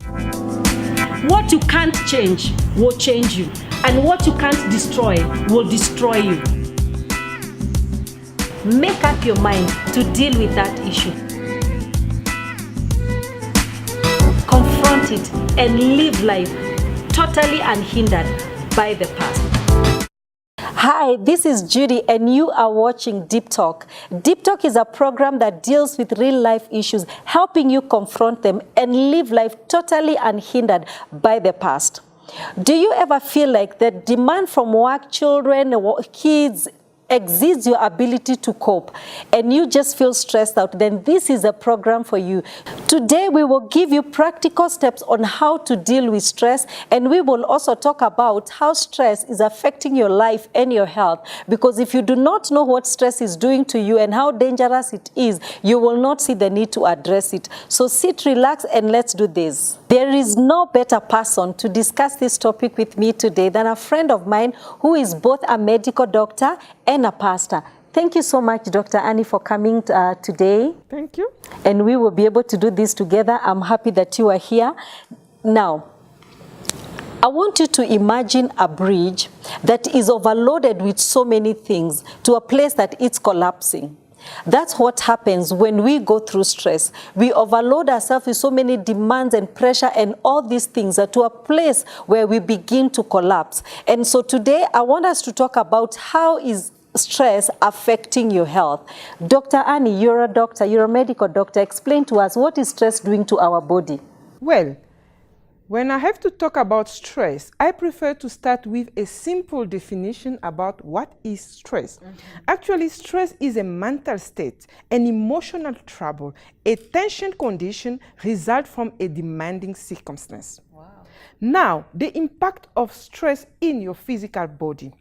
What you can't change will change you, and what you can't destroy will destroy you. Make up your mind to deal with that issue. Confront it and live life totally unhindered by the past. Hi, this is Judy and you are watching Deep Talk. Deep Talk is a program that deals with real life issues, helping you confront them and live life totally unhindered by the past. Do you ever feel like the demand from work, children, kids, exceeds your ability to cope and you just feel stressed out? Then this is a program for you. Today we will give you practical steps on how to deal with stress, and we will also talk about how stress is affecting your life and your health, because if you do not know what stress is doing to you and how dangerous it is, you will not see the need to address it. So sit, relax, and let's do this. There is no better person to discuss this topic with me today than a friend of mine who is both a medical doctor and a pastor. Thank you so much, Dr. Annie, for coming today. Thank you. And we will be able to do this together. I'm happy that you are here. Now, I want you to imagine a bridge that is overloaded with so many things to a place that it's collapsing. That's what happens when we go through stress. We overload ourselves with so many demands and pressure and all these things to a place where we begin to collapse. And so today I want us to talk about how is stress affecting your health. Dr. Annie, you're a doctor, you're a medical doctor. Explain to us, what is stress doing to our body? Well, when I have to talk about stress, I prefer to start with a simple definition about what is stress. Actually, stress is a mental state, an emotional trouble, a tension condition result from a demanding circumstance. Wow. Now, the impact of stress in your physical body.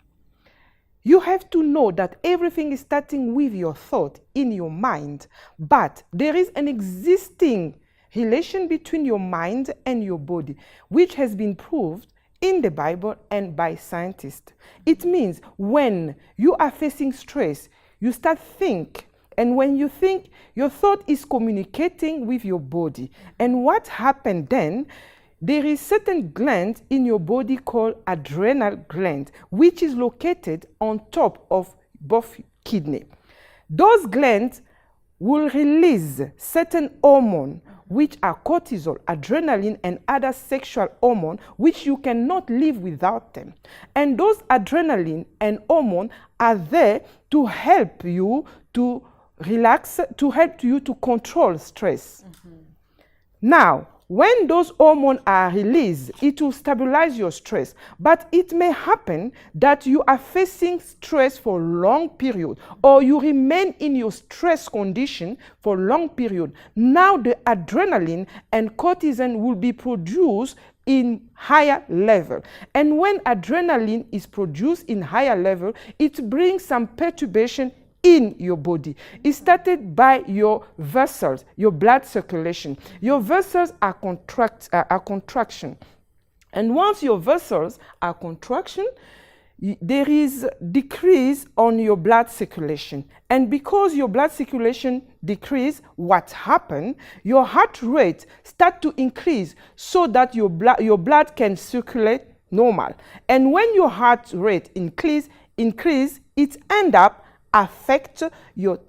You have to know that everything is starting with your thought in your mind, but there is an existing relation between your mind and your body, which has been proved in the Bible and by scientists. It means when you are facing stress, you start think, and when you think, your thought is communicating with your body. And what happened then? There is certain gland in your body called adrenal gland, which is located on top of both kidney. Those glands will release certain hormones, which are cortisol, adrenaline, and other sexual hormones, which you cannot live without them. And those adrenaline and hormones are there to help you to relax, to help you to control stress. Now, when those hormones are released, it will stabilize your stress. But it may happen that you are facing stress for a long period, or you remain in your stress condition for a long period. Now the adrenaline and cortisol will be produced in higher level. And when adrenaline is produced in higher level, it brings some perturbation in your body. It started by your vessels, your blood circulation. Your vessels are contraction. And once your vessels are contraction, there is decrease on your blood circulation. And because your blood circulation decrease, what happened? Your heart rate start to increase so that your blood can circulate normal. And when your heart rate increase, it end up affect your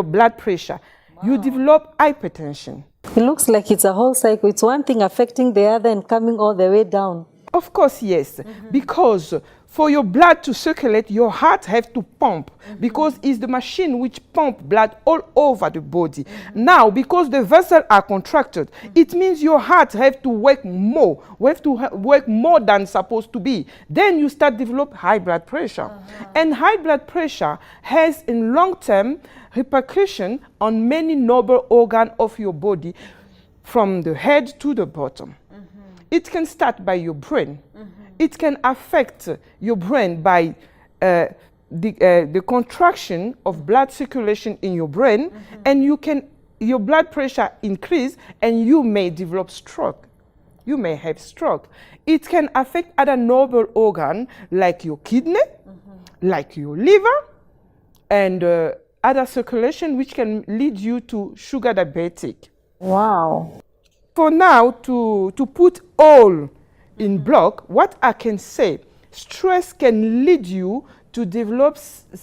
blood pressure. Wow. You develop hypertension. It looks like it's a whole cycle. It's one thing affecting the other and coming all the way down. Of course, yes. Because for your blood to circulate, your heart has to pump, because it's the machine which pumps blood all over the body. Now, because the vessels are contracted, it means your heart has to work more. We have to work more than supposed to be. Then you start develop high blood pressure. And high blood pressure has a long-term repercussion on many noble organs of your body, from the head to the bottom. It can start by your brain. It can affect your brain by the contraction of blood circulation in your brain, and your blood pressure increase, and you may develop stroke. You may have stroke. It can affect other noble organs like your kidney, like your liver, and other circulation, which can lead you to sugar diabetic. Wow. For now, to put all in block, what I can say, stress can lead you to develop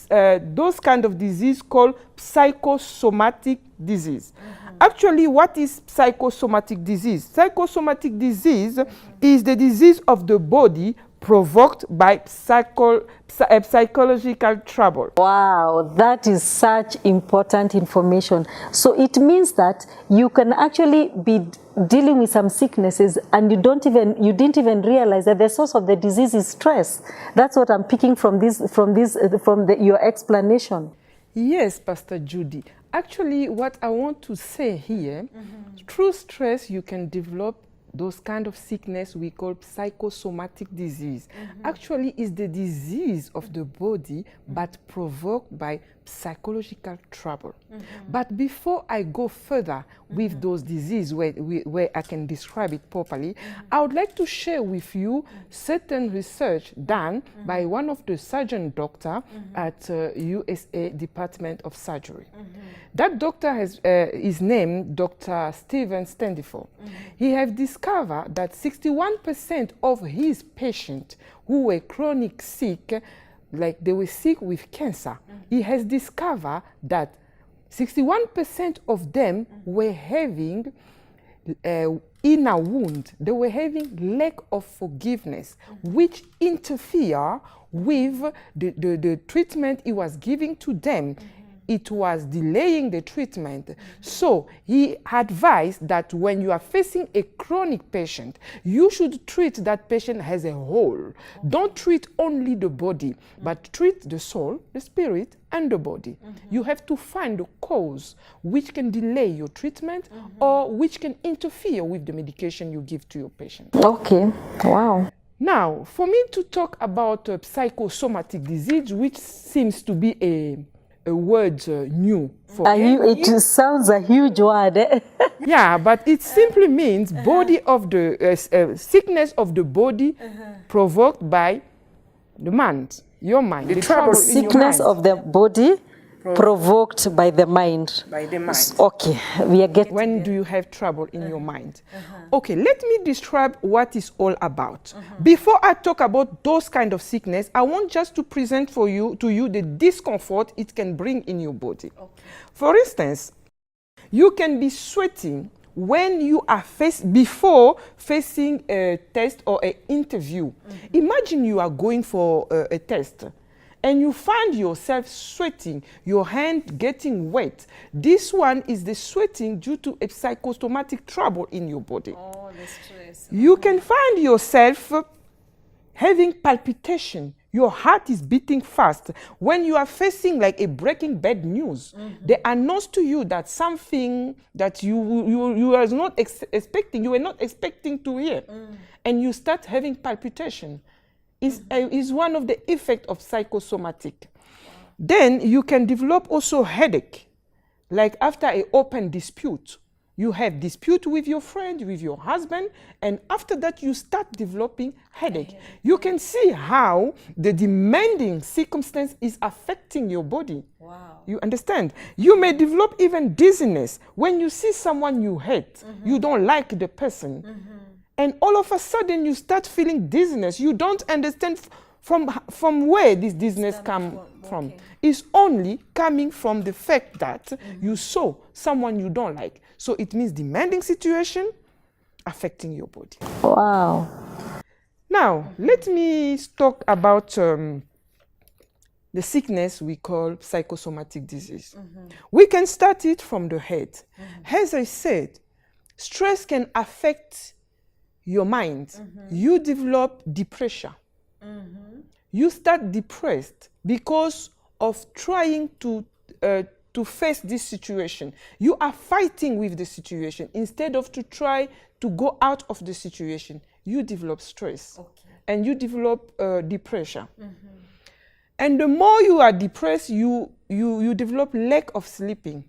those kind of disease called psychosomatic disease. Actually, what is psychosomatic disease? Psychosomatic disease is the disease of the body provoked by psychological trouble. Wow, that is such important information. So it means that you can actually be dealing with some sicknesses and you didn't even realize that the source of the disease is stress. That's what I'm picking from your explanation. Yes, Pastor Judy. Actually, what I want to say here, through stress, you can develop those kind of sickness we call psychosomatic disease. Actually, it's the disease of the body, but provoked by psychological trouble. But before I go further with those diseases where I can describe it properly, I would like to share with you certain research done by one of the surgeon doctor at USA Department of Surgery. That doctor is named Dr. Steven Standiford. He has discovered that 61% of his patients who were chronic sick, like they were sick with cancer, he has discovered that 61% of them were having inner wound. They were having lack of forgiveness, which interfere with the treatment he was giving to them. It was delaying the treatment. So he advised that when you are facing a chronic patient, you should treat that patient as a whole. Don't treat only the body, but treat the soul, the spirit, and the body. You have to find the cause which can delay your treatment or which can interfere with the medication you give to your patient. Okay, wow. Now, for me to talk about psychosomatic disease, which seems to be a word new for me. It sounds a huge word. Yeah, but it simply means body of the sickness of the body provoked by the mind, your mind. The trouble sickness of the body provoked by the mind. By the mind. Okay, we are getting. When do you have trouble in your mind? Okay, let me describe what it's all about. Before I talk about those kind of sickness, I want just to present to you the discomfort it can bring in your body. Okay. For instance, you can be sweating when you are before facing a test or an interview. Imagine you are going for a test and you find yourself sweating, your hand getting wet. This one is the sweating due to a psychosomatic trouble in your body. Oh, the stress. You can find yourself having palpitation. Your heart is beating fast. When you are facing like a breaking bad news, they announce to you that something that you were not expecting, you were not expecting to hear, and you start having palpitation. Is one of the effects of psychosomatic. Then you can develop also headache, like after an open dispute. You have dispute with your friend, with your husband, and after that you start developing headache. You can see how the demanding circumstance is affecting your body. Wow. You understand? You may develop even dizziness. When you see someone you hate, you don't like the person, and all of a sudden you start feeling dizziness. You don't understand from where this dizziness comes from. Okay. It's only coming from the fact that you saw someone you don't like. So it means demanding situation affecting your body. Wow. Now, let me talk about the sickness we call psychosomatic disease. We can start it from the head. As I said, stress can affect your mind. You develop depression. You start depressed because of trying to face this situation. You are fighting with the situation instead of to try to go out of the situation. You develop stress, and you develop depression. And the more you are depressed, you develop lack of sleeping.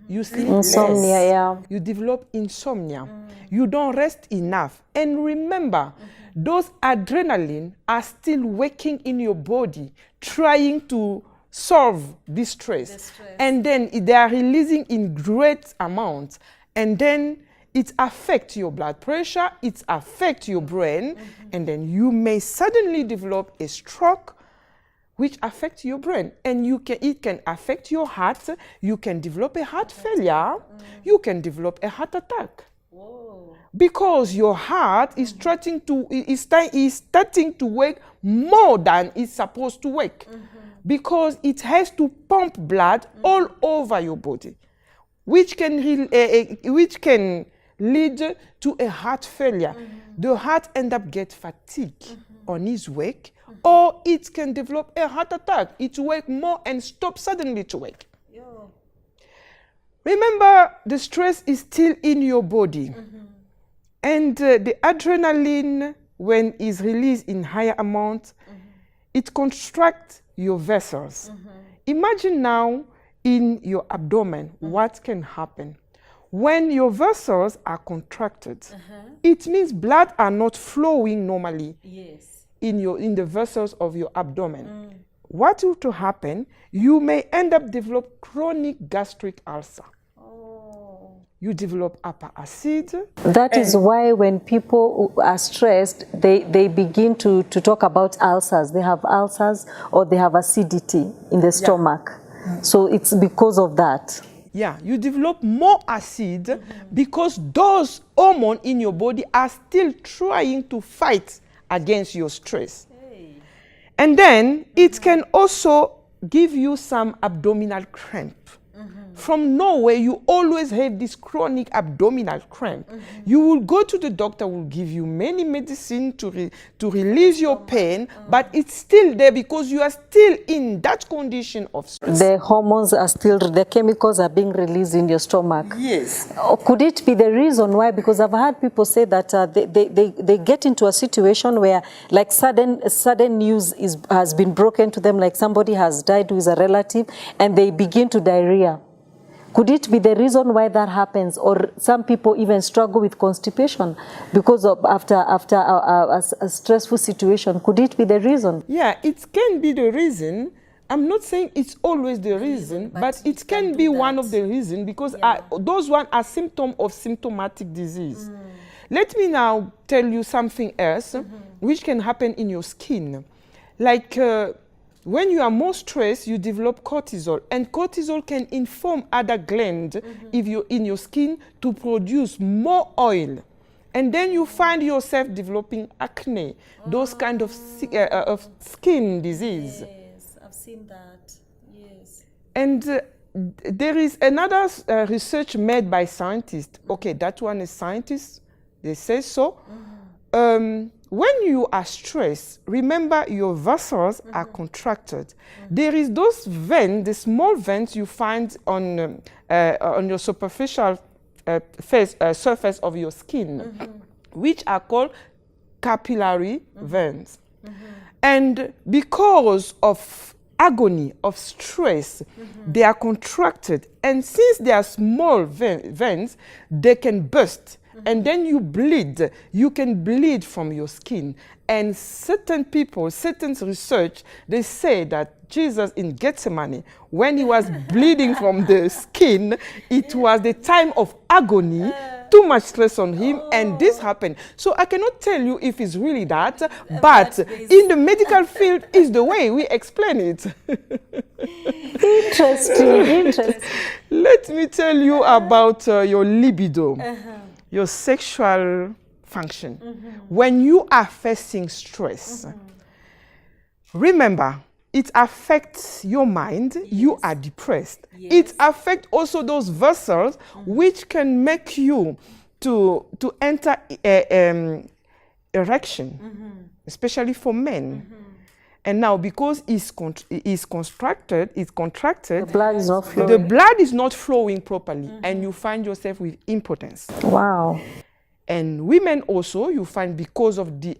You sleep insomnia, less. yeah. You develop insomnia. You don't rest enough. And remember, those adrenaline are still working in your body, trying to solve this stress. And then they are releasing in great amounts. And then it affects your blood pressure, it affects your brain, and then you may suddenly develop a stroke which affects your brain. And it can affect your heart. You can develop a heart failure. You can develop a heart attack. Whoa. Because your heart is starting to work more than it's supposed to work. Because it has to pump blood all over your body, which can lead to a heart failure. The heart ends up get fatigued on its work, or it can develop a heart attack. It works more and stop suddenly to work. Yo. Remember, the stress is still in your body. And the adrenaline, when it's released in higher amount, it contracts your vessels. Imagine now in your abdomen, what can happen? When your vessels are contracted, it means blood are not flowing normally in the vessels of your abdomen. What will happen? You may end up develop chronic gastric ulcer. You develop upper acid. That is why when people are stressed, they begin to talk about ulcers. They have ulcers or they have acidity in the stomach. So it's because of that. Yeah, you develop more acid because those hormones in your body are still trying to fight against your stress. And then it can also give you some abdominal cramp. From nowhere, you always have this chronic abdominal cramp. You will go to the doctor, will give you many medicine to release your pain, but it's still there because you are still in that condition of stress. The hormones are still, the chemicals are being released in your stomach. Yes. Could it be the reason why? Because I've heard people say that they get into a situation where like sudden news has been broken to them, like somebody has died with a relative, and they begin to diarrhea. Could it be the reason why that happens? Or some people even struggle with constipation because of after a stressful situation. Could it be the reason? Yeah, it can be the reason. I'm not saying it's always the reason, but it can be one of the reasons because those ones are symptoms of symptomatic disease. Let me now tell you something else which can happen in your skin. Like when you are more stressed, you develop cortisol, and cortisol can inform other glands if you're in your skin to produce more oil. And then you find yourself developing acne, those kind of skin disease. Yes, I've seen that, yes. And there is another research made by scientists. Okay, that one is scientists, they say so. When you are stressed, remember your vessels are contracted. There is those veins, the small veins you find on your superficial surface of your skin, which are called capillary veins. And because of agony, of stress, they are contracted. And since they are small veins, they can burst. And then you bleed. You can bleed from your skin. And certain people, certain research, they say that Jesus in Gethsemane, when he was bleeding from the skin, it was the time of agony, too much stress on him, and this happened. So I cannot tell you if it's really that, but in the medical field is the way we explain it. Interesting. Let me tell you about your libido. Your sexual function. When you are facing stress, remember, it affects your mind. You are depressed. It affects also those vessels which can make you to enter erection, especially for men. And now, because it's contracted, the blood is not flowing. The blood is not flowing properly, and you find yourself with impotence. Wow. And women also, you find because of the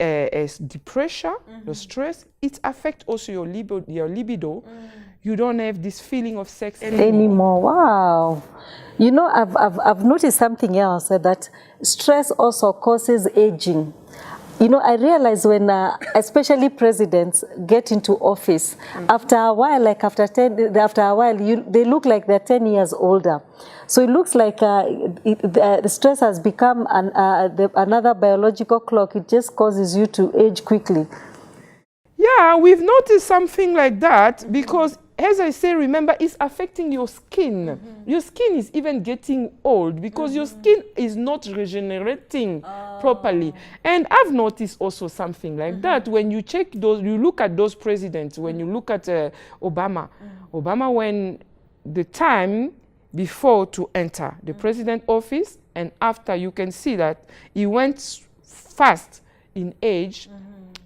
depression, the stress, it affects also your libido. You don't have this feeling of sex anymore. Wow. You know, I've noticed something else, that stress also causes aging. You know, I realize when, especially presidents get into office, after a while, like after a while, they look like they're 10 years older. So it looks like the stress has become another biological clock. It just causes you to age quickly. Yeah, we've noticed something like that because, as I say, remember, it's affecting your skin. Your skin is even getting old because your skin is not regenerating properly. And I've noticed also something like that. When you check those, you look at those presidents, when you look at Obama, Obama, when the time before to enter the president office and after, you can see that he went fast in age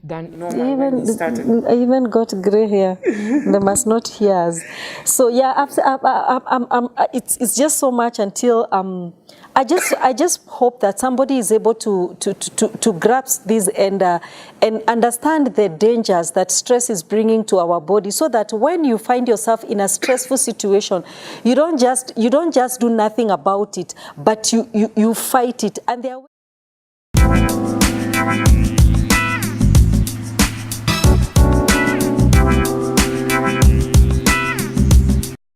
than normal when he started. I even got gray hair. They must not hear us. So yeah, it's just so much until I just hope that somebody is able to grasp this and understand the dangers that stress is bringing to our body, so that when you find yourself in a stressful situation, you don't just do nothing about it, but you fight it. And there